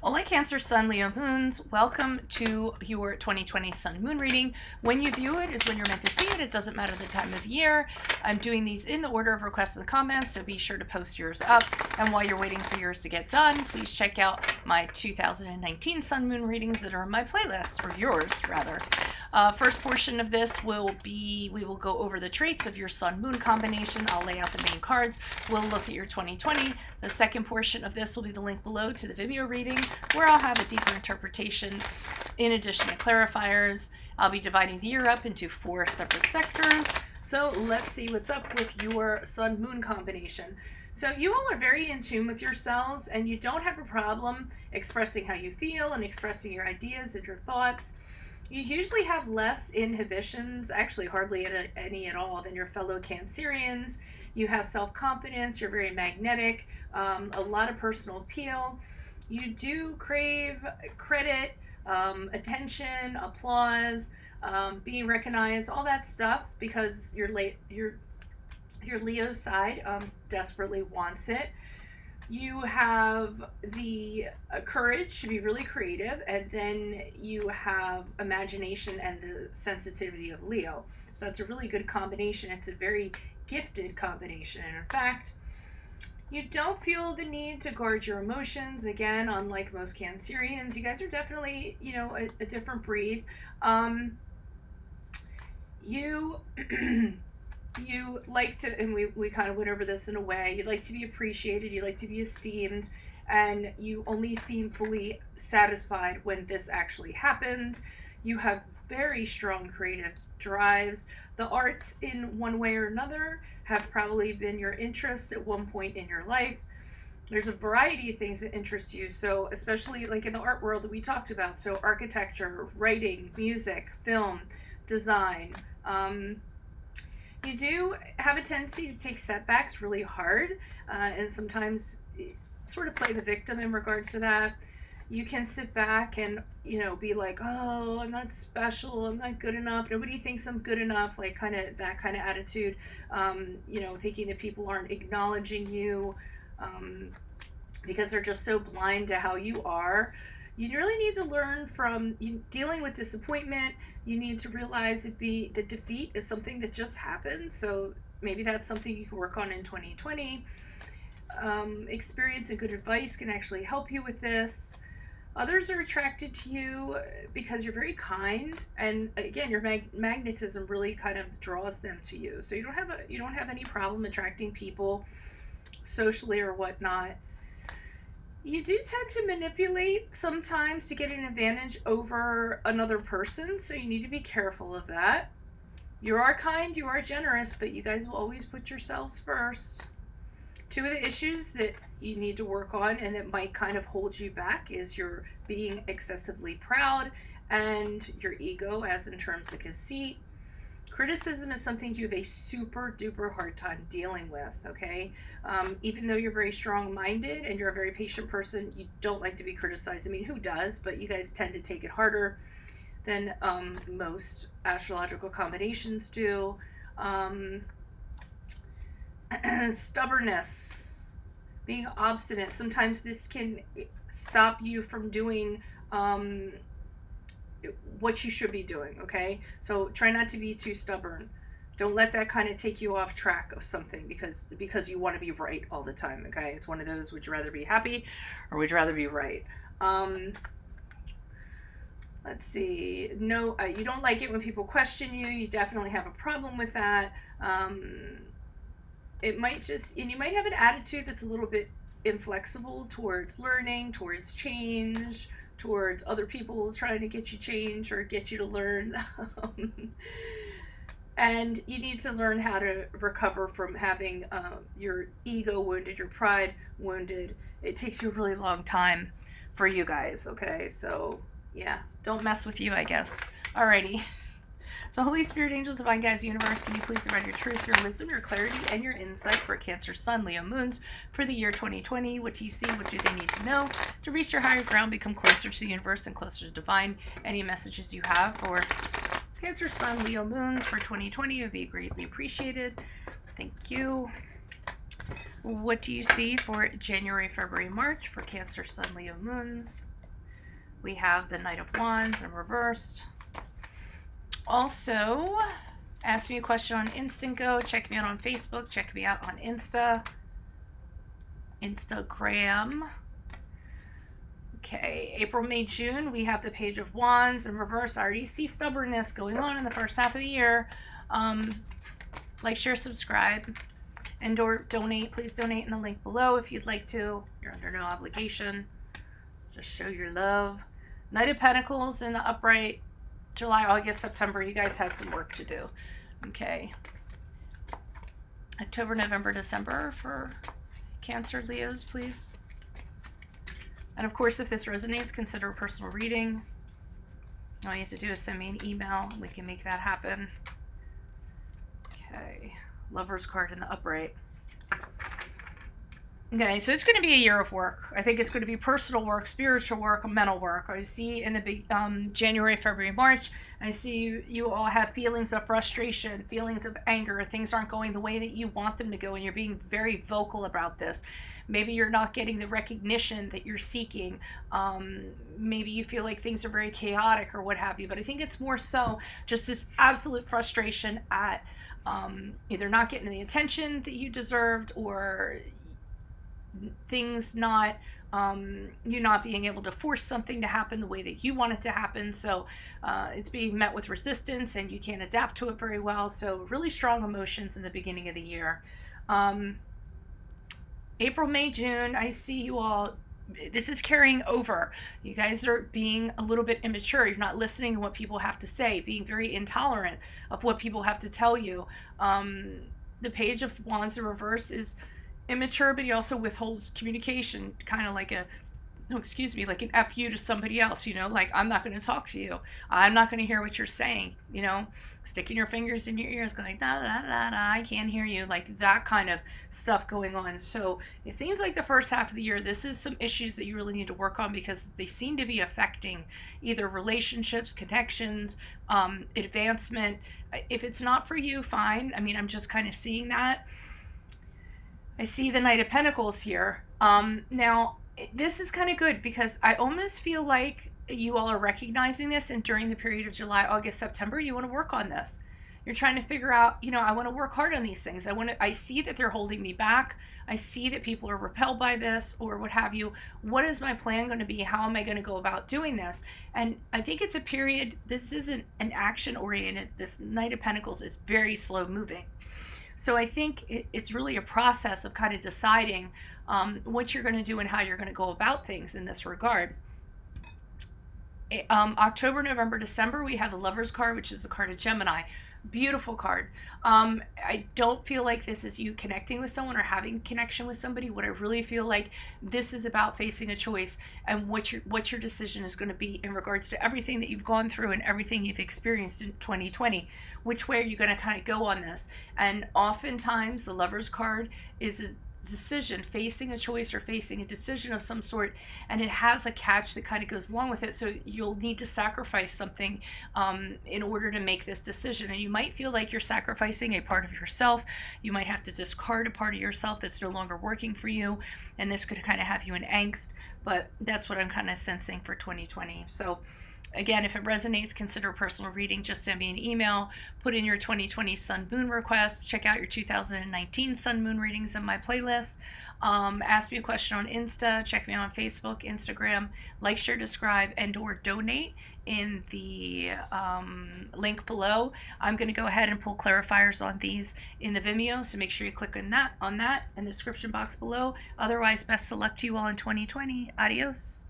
All my Cancer, Sun, Leo moons, welcome to your 2020 Sun Moon reading. When you view it is when you're meant to see it. It doesn't matter the time of year. I'm doing these in the order of requests and comments, so be sure to post yours up. And while you're waiting for yours to get done, please check out my 2019 Sun Moon readings that are in my playlist, or yours rather. First portion of this will be, we will go over the traits of your Sun Moon combination. I'll lay out the main cards. We'll look at your 2020. The second portion of this will be the link below to the Vimeo reading, where I'll have a deeper interpretation in addition to clarifiers. I'll be dividing the year up into 4 separate sectors. So let's see what's up with your Sun Moon combination. So you all are very in tune with yourselves, and you don't have a problem expressing how you feel and expressing your ideas and your thoughts. You usually have less inhibitions, actually hardly any at all, than your fellow Cancerians. You have self-confidence, you're very magnetic, a lot of personal appeal. You do crave credit, attention, applause, being recognized, all that stuff, because your Leo side desperately wants it. You have the courage to be really creative, and then you have imagination and the sensitivity of Leo. So that's a really good combination. It's a very gifted combination. And in fact, you don't feel the need to guard your emotions. Again, unlike most Cancerians, you guys are definitely, a different breed. You like to, and we kind of went over this in a way, you like to be appreciated, you like to be esteemed, and you only seem fully satisfied when this actually happens. You have very strong creative drives. The arts, in one way or another, have probably been your interest at one point in your life. There's a variety of things that interest you, so especially like in the art world that we talked about, so architecture, writing, music, film, design. You do have a tendency to take setbacks really hard, and sometimes sort of play the victim in regards to that. You can sit back and, be like, oh, I'm not special, I'm not good enough, nobody thinks I'm good enough, like that kind of attitude, thinking that people aren't acknowledging you because they're just so blind to how you are. You really need to learn from dealing with disappointment. You need to realize that defeat is something that just happens. So maybe that's something you can work on in 2020. Experience and good advice can actually help you with this. Others are attracted to you because you're very kind, and again, your magnetism really kind of draws them to you. So you don't have any problem attracting people socially or whatnot. You do tend to manipulate sometimes to get an advantage over another person, so you need to be careful of that. You are kind, you are generous, but you guys will always put yourselves first. 2 of the issues that you need to work on and that might kind of hold you back is your being excessively proud and your ego, as in terms of conceit. Criticism is something you have a super duper hard time dealing with, okay? Even though you're very strong-minded and you're a very patient person, you don't like to be criticized. I mean, who does? But you guys tend to take it harder than most astrological combinations do. Stubbornness, being obstinate. Sometimes this can stop you from doing what you should be doing, okay? So try not to be too stubborn. Don't let that kind of take you off track of something because you want to be right all the time, okay? It's one of those, would you rather be happy or would you rather be right? Let's see. No, you don't like it when people question you. You definitely have a problem with that. It might just, and you might have an attitude that's a little bit inflexible towards learning, towards change, towards other people trying to get you change or get you to learn. And you need to learn how to recover from having your ego wounded, your pride wounded. It takes you a really long time for you guys, okay? So, yeah, don't mess with you, I guess. Alrighty. So Holy Spirit, angels, divine guides, universe, can you please provide your truth, your wisdom, your clarity, and your insight for Cancer, Sun, Leo, Moons for the year 2020? What do you see? What do they need to know to reach your higher ground, become closer to the universe and closer to divine? Any messages you have for Cancer, Sun, Leo, Moons for 2020 would be greatly appreciated. Thank you. What do you see for January, February, March for Cancer, Sun, Leo, Moons? We have the Knight of Wands in reversed. Also, ask me a question on Instant Go. Check me out on Facebook. Check me out on Instagram. Okay, April, May, June, we have the Page of Wands in reverse. I already see stubbornness going on in the first half of the year. Like, share, subscribe, and donate. Please donate in the link below if you'd like to. You're under no obligation. Just show your love. Knight of Pentacles in the upright. July, August, September. You guys have some work to do. Okay. October, November, December for Cancer, Leos, please. And of course, if this resonates, consider a personal reading. All you have to do is send me an email. We can make that happen. Okay. Lover's card in the upright. Okay, so it's going to be a year of work. I think it's going to be personal work, spiritual work, mental work. I see in the January, February, March, I see you all have feelings of frustration, feelings of anger. Things aren't going the way that you want them to go, and you're being very vocal about this. Maybe you're not getting the recognition that you're seeking. Maybe you feel like things are very chaotic or what have you. But I think it's more so just this absolute frustration at either not getting the attention that you deserved, or things not you not being able to force something to happen the way that you want it to happen. So it's being met with resistance, and you can't adapt to it very well. So really strong emotions in the beginning of the year. April, May, June, I see you all, this is carrying over. You guys are being a little bit immature. You're not listening to what people have to say, being very intolerant of what people have to tell you. The Page of Wands in reverse is immature, but he also withholds communication, kind of like like an F you to somebody else, like, I'm not going to talk to you. I'm not going to hear what you're saying, sticking your fingers in your ears, going, da, da, da, da, I can't hear you, like that kind of stuff going on. So it seems like the first half of the year, this is some issues that you really need to work on, because they seem to be affecting either relationships, connections, advancement. If it's not for you, fine. I mean, I'm just kind of seeing that. I see the Knight of Pentacles here. Now, this is kind of good, because I almost feel like you all are recognizing this, and during the period of July, August, September, you want to work on this. You're trying to figure out, I want to work hard on these things. I see that they're holding me back. I see that people are repelled by this, or what have you. What is my plan going to be? How am I going to go about doing this? And I think it's a period, this isn't an action-oriented, this Knight of Pentacles is very slow moving. So I think it's really a process of kind of deciding what you're going to do and how you're going to go about things in this regard. October, November, December, we have the Lover's card, which is the card of Gemini. Beautiful card. I don't feel like this is you connecting with someone or having connection with somebody. What I really feel like, this is about facing a choice, and what your decision is going to be in regards to everything that you've gone through and everything you've experienced in 2020. Which way are you going to kind of go on this? And oftentimes the Lover's card is a decision, facing a choice or facing a decision of some sort, and it has a catch that kind of goes along with it. So you'll need to sacrifice something in order to make this decision, and you might feel like you're sacrificing a part of yourself. You might have to discard a part of yourself that's no longer working for you, and this could kind of have you in angst, but that's what I'm kind of sensing for 2020. So again, if it resonates, consider a personal reading. Just send me an email, put in your 2020 Sun Moon request, check out your 2019 Sun Moon readings in my playlist, ask me a question on Insta, check me out on Facebook, Instagram, like, share, subscribe, and or donate in the link below. I'm going to go ahead and pull clarifiers on these in the Vimeo, so make sure you click on that in the description box below. Otherwise, best of luck to you all in 2020. Adios.